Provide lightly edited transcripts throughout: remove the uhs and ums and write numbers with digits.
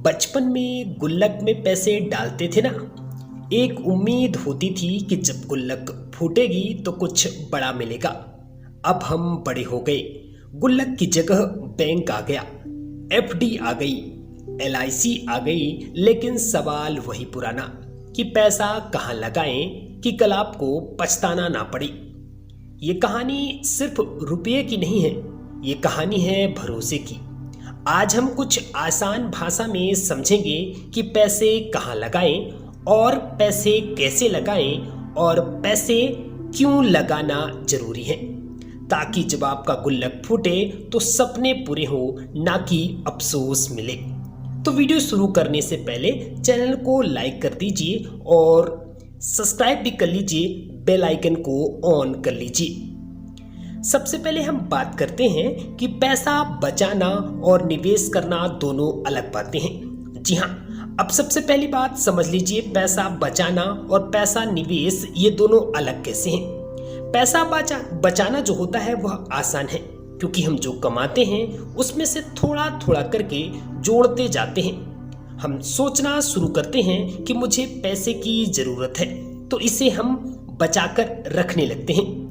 बचपन में गुल्लक में पैसे डालते थे ना। एक उम्मीद होती थी कि जब गुल्लक फूटेगी तो कुछ बड़ा मिलेगा। अब हम बड़े हो गए, गुल्लक की जगह बैंक आ गया, एफडी आ गई, एलआईसी आ गई, लेकिन सवाल वही पुराना कि पैसा कहाँ लगाएं कि कल आपको पछताना ना पड़े। ये कहानी सिर्फ रुपये की नहीं है, ये कहानी है भरोसे की। आज हम कुछ आसान भाषा में समझेंगे कि पैसे कहाँ लगाएं और पैसे कैसे लगाएं और पैसे क्यों लगाना जरूरी है, ताकि जब आपका गुल्लक फूटे तो सपने पूरे हो, ना कि अफसोस मिले। तो वीडियो शुरू करने से पहले चैनल को लाइक कर दीजिए और सब्सक्राइब भी कर लीजिए, बेल आइकन को ऑन कर लीजिए। सबसे पहले हम बात करते हैं कि पैसा बचाना और निवेश करना दोनों अलग बातें हैं। जी हाँ, अब सबसे पहली बात समझ लीजिए, पैसा बचाना और पैसा निवेश ये दोनों अलग कैसे हैं। पैसा बचाना जो होता है वह आसान है, क्योंकि हम जो कमाते हैं उसमें से थोड़ा थोड़ा करके जोड़ते जाते हैं। हम सोचना शुरू करते हैं कि मुझे पैसे की जरूरत है, तो इसे हम बचाकर रखने लगते हैं।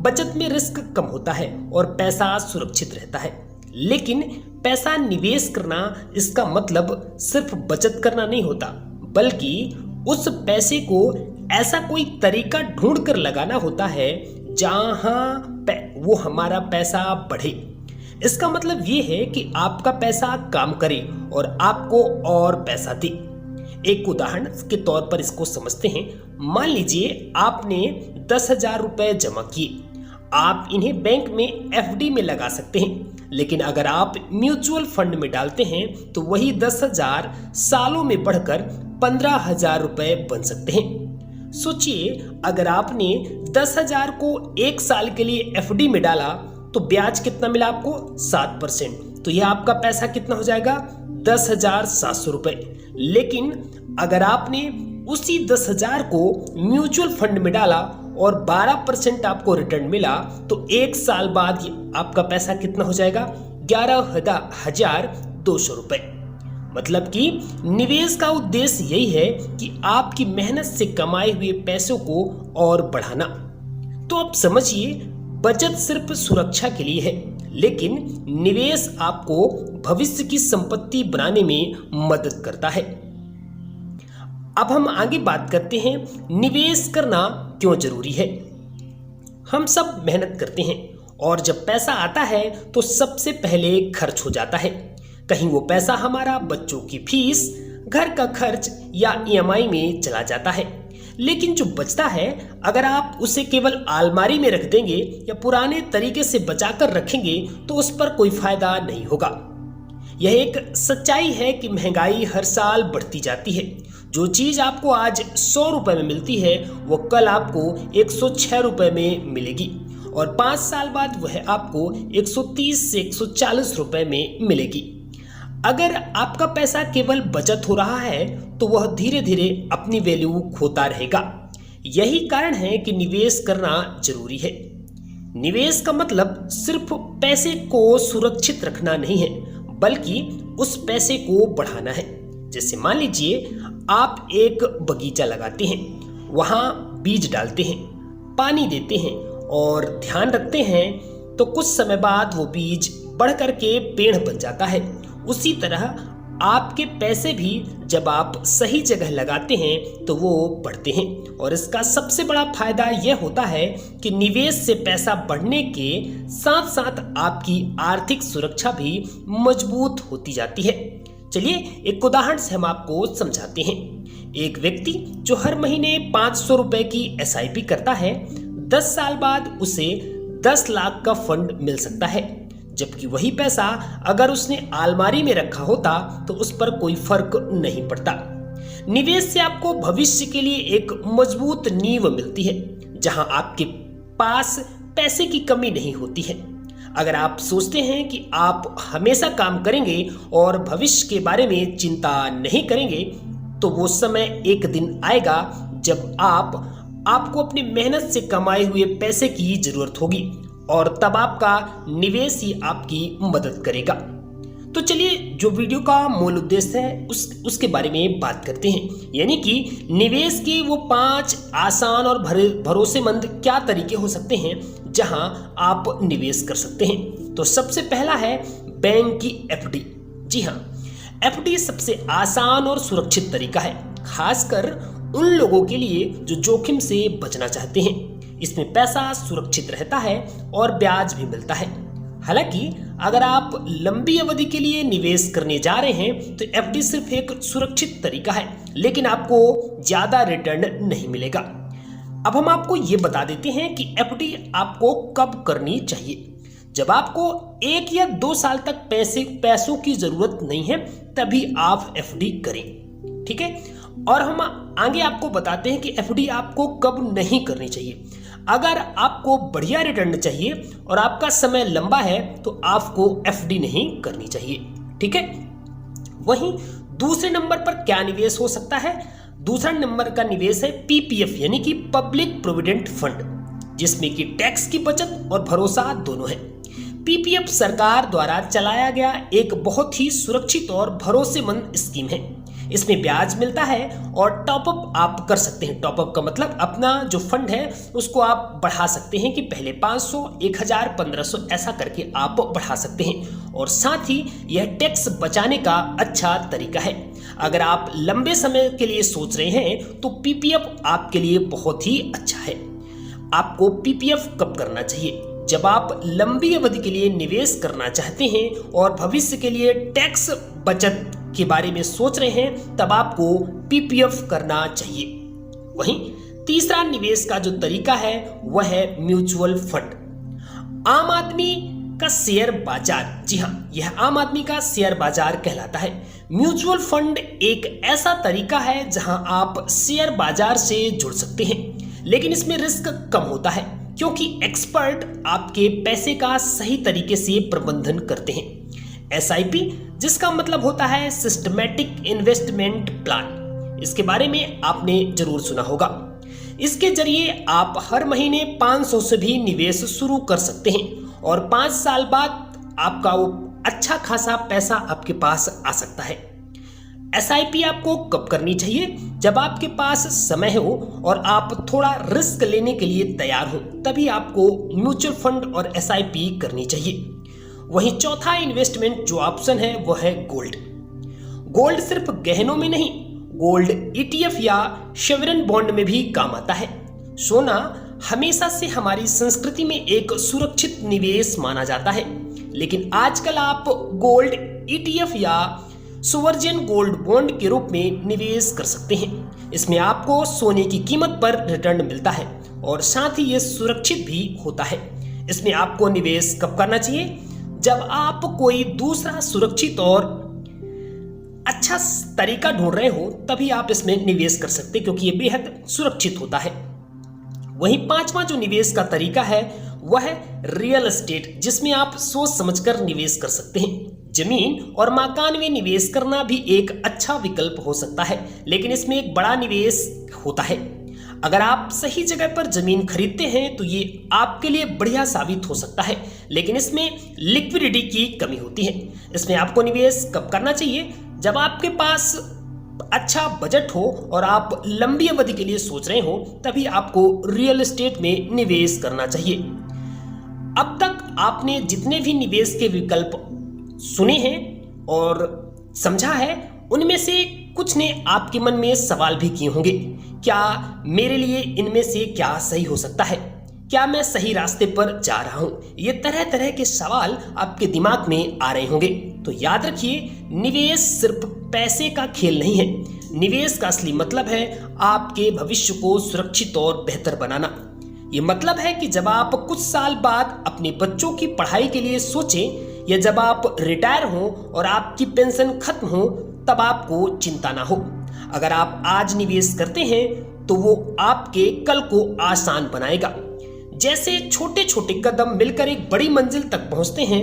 बचत में रिस्क कम होता है और पैसा सुरक्षित रहता है। लेकिन पैसा निवेश करना, इसका मतलब सिर्फ बचत करना नहीं होता, बल्कि उस पैसे को ऐसा कोई तरीका ढूंढ कर लगाना होता है जहां वो हमारा पैसा बढ़े। इसका मतलब ये है कि आपका पैसा काम करे और आपको और पैसा दे। एक उदाहरण के तौर पर इसको समझते हैं। मान लीजिए आपने 10,000 रुपए जमा किए। आप इन्हें बैंक में एफडी में लगा सकते हैं, लेकिन अगर आप म्यूचुअल फंड में डालते हैं तो वही 10,000 सालों में बढ़कर 15,000 रुपए बन सकते हैं। सोचिए, अगर आपने 10,000 को एक साल के लिए एफडी में डाला तो ब्याज कितना मिला आपको? 7%। तो यह आपका पैसा कितना हो जाएगा? 10,700 रुपए। लेकिन अगर आपने उसी 10,000 को म्यूचुअल फंड में डाला और 12% आपको रिटर्न मिला, तो एक साल बाद आपका पैसा कितना हो जाएगा? 11,200 रुपए। मतलब कि निवेश का उद्देश्य यही है कि आपकी मेहनत से कमाए हुए पैसों को और बढ़ाना। तो अब समझिए, बचत सिर्फ सुरक्षा के लिए है, लेकिन निवेश आपको भविष्य की संपत्ति बनाने में मदद करता है। अब हम आगे बात करते हैं, निवेश करना क्यों जरूरी है। हम सब मेहनत करते हैं और जब पैसा आता है तो सबसे पहले खर्च हो जाता है। कहीं वो पैसा हमारा बच्चों की फीस, घर का खर्च या ईएमआई में चला जाता है। लेकिन जो बचता है, अगर आप उसे केवल अलमारी में रख देंगे या पुराने तरीके से बचाकर रखेंगे तो उस पर कोई फायदा नहीं होगा। यह एक सच्चाई है कि महंगाई हर साल बढ़ती जाती है। जो चीज आपको आज 100 रुपए में मिलती है वो कल आपको 106 रुपए में मिलेगी और 5 साल बाद वह आपको 130 से 140 रुपए में मिलेगी। अगर आपका पैसा केवल बचत हो रहा है तो वह धीरे धीरे अपनी वैल्यू खोता रहेगा। यही कारण है कि निवेश करना जरूरी है। निवेश का मतलब सिर्फ पैसे को सुरक्षित रखना नहीं है, बल्कि उस पैसे को बढ़ाना है। जैसे मान लीजिए आप एक बगीचा लगाते हैं, वहां बीज डालते हैं, पानी देते हैं और ध्यान रखते हैं, तो कुछ समय बाद वो बीज बढ़ करके पेड़ बन जाता है। उसी तरह आपके पैसे भी जब आप सही जगह लगाते हैं तो वो बढ़ते हैं। और इसका सबसे बड़ा फायदा यह होता है कि निवेश से पैसा बढ़ने के साथ साथ आपकी आर्थिक सुरक्षा भी मजबूत होती जाती है। चलिए एक उदाहरण से हम आपको समझाते हैं। एक व्यक्ति जो हर महीने 500 रुपए की एसआईपी करता है, 10 साल बाद उसे 10 लाख का फंड मिल सकता है, जबकि वही पैसा अगर उसने अलमारी में रखा होता तो उस पर कोई फर्क नहीं पड़ता। निवेश से आपको भविष्य के लिए एक मजबूत नींव मिलती है, जहां आपके पास पैसे की कमी नहीं होती है। अगर आप सोचते हैं कि आप हमेशा काम करेंगे और भविष्य के बारे में चिंता नहीं करेंगे, तो वो समय एक दिन आएगा जब आपको अपनी मेहनत से कमाए हुए पैसे की जरूरत होगी और तब आपका निवेश ही आपकी मदद करेगा। तो चलिए जो वीडियो का मूल उद्देश्य है उसके बारे में बात करते हैं, यानी कि निवेश के वो 5 आसान और भरोसेमंद क्या तरीके हो सकते हैं जहां आप निवेश कर सकते हैं। तो सबसे पहला है बैंक की एफडी। जी हाँ, एफडी सबसे आसान और सुरक्षित तरीका है, खासकर उन लोगों के लिए जो जोखिम से बचना चाहते हैं। इसमें पैसा सुरक्षित रहता है और ब्याज भी मिलता है। हालांकि अगर आप लंबी अवधि के लिए निवेश करने जा रहे हैं तो एफडी सिर्फ एक सुरक्षित तरीका है, लेकिन आपको ज्यादा रिटर्न नहीं मिलेगा। अब हम आपको ये बता देते हैं कि एफडी आपको कब करनी चाहिए। जब आपको 1 या 2 साल तक पैसों की जरूरत नहीं है तभी आप एफडी करें, ठीक है। और हम आगे आपको बताते हैं कि एफडी आपको कब नहीं करनी चाहिए। अगर आपको बढ़िया रिटर्न चाहिए और आपका समय लंबा है तो आपको एफडी नहीं करनी चाहिए, ठीक है। वहीं दूसरे नंबर पर क्या निवेश हो सकता है? दूसरा नंबर का निवेश है पीपीएफ यानी कि पब्लिक प्रोविडेंट फंड, जिसमें कि टैक्स की बचत और भरोसा दोनों है। पीपीएफ सरकार द्वारा चलाया गया एक बहुत ही सुरक्षित और भरोसेमंद स्कीम है। इसमें ब्याज मिलता है और टॉपअप आप कर सकते हैं। टॉपअप का मतलब अपना जो फंड है उसको आप बढ़ा सकते हैं कि पहले 500, 1000, 1500 ऐसा करके आप बढ़ा सकते हैं। और साथ ही यह टैक्स बचाने का अच्छा तरीका है। अगर आप लंबे समय के लिए सोच रहे हैं तो पीपीएफ आपके लिए बहुत ही अच्छा है। आपको पीपीएफ कब करना चाहिए? जब आप लंबी अवधि के लिए निवेश करना चाहते हैं और भविष्य के लिए टैक्स बचत के बारे में सोच रहे हैं तब आपको पीपीएफ करना चाहिए। वहीं तीसरा निवेश का जो तरीका है वह है म्यूचुअल फंड। आम आदमी का शेयर बाजार, जी हाँ, यह आम आदमी का शेयर बाजार कहलाता है। म्यूचुअल फंड एक ऐसा तरीका है जहां आप शेयर बाजार से जुड़ सकते हैं, लेकिन इसमें रिस्क कम होता है क्योंकि एक्सपर्ट आपके पैसे का सही तरीके से प्रबंधन करते हैं। एसआईपी, जिसका मतलब होता है सिस्टमैटिक इन्वेस्टमेंट प्लान, इसके बारे में आपने जरूर सुना होगा। इसके जरिए आप हर महीने 500 से भी निवेश शुरू कर सकते हैं और 5 साल बाद आपका वो अच्छा खासा पैसा आपके पास आ सकता है। एसआईपी आपको कब करनी चाहिए? जब आपके पास समय हो और आप थोड़ा रिस्क लेने के लिए तैयार हो, तभी आपको म्यूचुअल फंड और एसआईपी करनी चाहिए। वहीं चौथा इन्वेस्टमेंट जो ऑप्शन है वो है गोल्ड। गोल्ड सिर्फ गहनों में नहीं, गोल्ड ईटीएफ या शेवरन बॉन्ड में भी काम आता है। सोना हमेशा से हमारी संस्कृति में एक सुरक्षित निवेश माना जाता है, लेकिन आजकल आप गोल्ड ईटीएफ या सोवरजेन गोल्ड बॉन्ड के रूप में निवेश कर सकते हैं। इसमें आपको सोने की कीमत पर रिटर्न मिलता है और साथ ही ये सुरक्षित भी होता है। इसमें आपको निवेश कब करना चाहिए? जब आप कोई दूसरा सुरक्षित और अच्छा तरीका ढूंढ रहे हो तभी आप इसमें निवेश कर सकते हैं, क्योंकि ये बेहद सुरक्षित होता है। वहीं पांचवा जो निवेश का तरीका है वह है रियल एस्टेट, जिसमें आप सोच समझकर निवेश कर सकते हैं। जमीन और मकान में निवेश करना भी एक अच्छा विकल्प हो सकता है, लेकिन इसमें एक बड़ा निवेश होता है। अगर आप सही जगह पर जमीन खरीदते हैं तो ये आपके लिए बढ़िया साबित हो सकता है, लेकिन इसमें लिक्विडिटी की कमी होती है। इसमें आपको निवेश कब करना चाहिए? जब आपके पास अच्छा बजट हो और आप लंबी अवधि के लिए सोच रहे हो तभी आपको रियल एस्टेट में निवेश करना चाहिए। अब तक आपने जितने भी निवेश के विकल्प सुने हैं और समझा है, उनमें से कुछ ने आपके मन में सवाल भी किए होंगे, क्या मेरे लिए इनमें से क्या सही हो सकता है? क्या मैं सही रास्ते पर जा रहा हूं? ये तरह तरह के सवाल आपके दिमाग में आ रहे होंगे। तो याद रखिए, निवेश सिर्फ पैसे का खेल नहीं है। निवेश का असली मतलब है आपके भविष्य को सुरक्षित और बेहतर बनाना। ये मतलब है कि जब आप कुछ साल बाद अपने बच्चों की पढ़ाई के लिए सोचें या जब आप रिटायर हो और आपकी पेंशन खत्म हो तब आपको चिंता ना हो। अगर आप आज निवेश करते हैं तो वो आपके कल को आसान बनाएगा। जैसे छोटे छोटे कदम मिलकर एक बड़ी मंजिल तक पहुंचते हैं,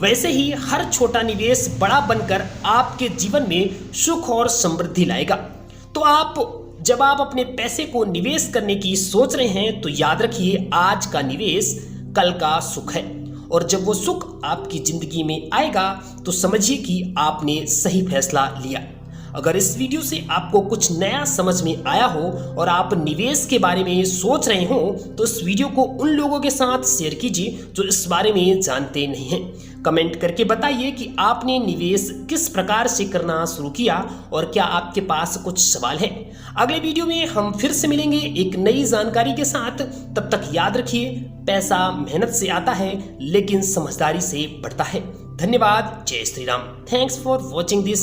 वैसे ही हर छोटा निवेश बड़ा बनकर आपके जीवन में सुख और समृद्धि लाएगा। तो जब आप अपने पैसे को निवेश करने की सोच रहे हैं तो याद रखिए, आज का निवेश कल का सुख है। और जब वो सुख आपकी जिंदगी में आएगा तो समझिए कि आपने सही फैसला लिया। अगर इस वीडियो से आपको कुछ नया समझ में आया हो और आप निवेश के बारे में सोच रहे हो तो इस वीडियो को उन लोगों के साथ शेयर कीजिए जो इस बारे में जानते नहीं हैं। कमेंट करके बताइए कि आपने निवेश किस प्रकार से करना शुरू किया और क्या आपके पास कुछ सवाल हैं। अगले वीडियो में हम फिर से मिलेंगे एक नई जानकारी के साथ। तब तक याद रखिए, पैसा मेहनत से आता है लेकिन समझदारी से बढ़ता है। धन्यवाद। जय Shri Ram. Thanks for watching this